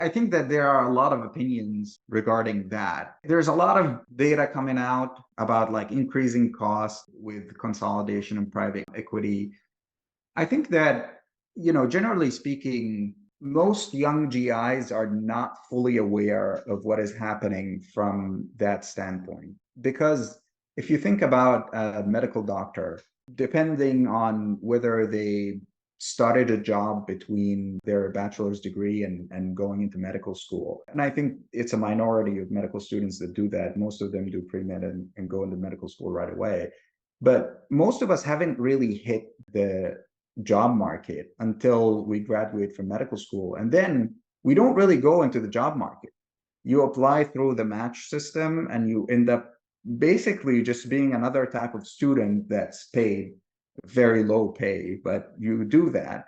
I think that there are a lot of opinions regarding that. There's a lot of data coming out about like increasing costs with consolidation and private equity. I think that, generally speaking, most young GIs are not fully aware of what is happening from that standpoint. Because if you think about a medical doctor, depending on whether they started a job between their bachelor's degree and going into medical school. And I think it's a minority of medical students that do that. Most of them do pre-med and go into medical school right away. But most of us haven't really hit the job market until we graduate from medical school. And then we don't really go into the job market. You apply through the match system and you end up basically just being another type of student that's paid very low pay, but you do that.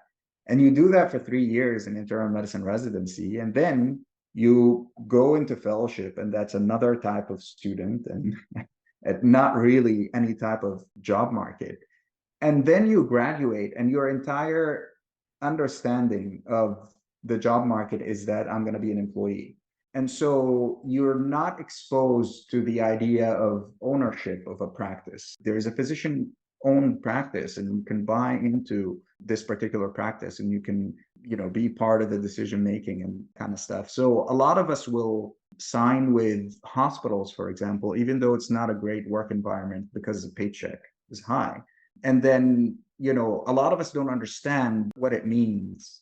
And you do that for 3 years in internal medicine residency. And then you go into fellowship, and that's another type of student and not really any type of job market. And then you graduate, and your entire understanding of the job market is that I'm going to be an employee. And so you're not exposed to the idea of ownership of a practice. There's a physician owned practice, and you can buy into this particular practice, and you can, be part of the decision making and kind of stuff. So a lot of us will sign with hospitals, for example, even though it's not a great work environment because the paycheck is high. And then, a lot of us don't understand what it means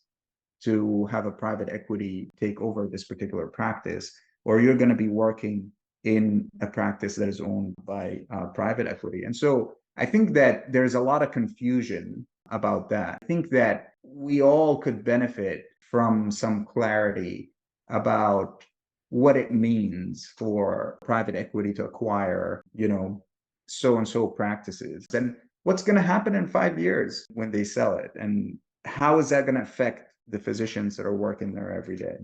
to have a private equity take over this particular practice, or you're going to be working in a practice that is owned by private equity. And so I think that there's a lot of confusion about that. I think that we all could benefit from some clarity about what it means for private equity to acquire, so and so practices. And what's going to happen in 5 years when they sell it? And how is that going to affect the physicians that are working there every day?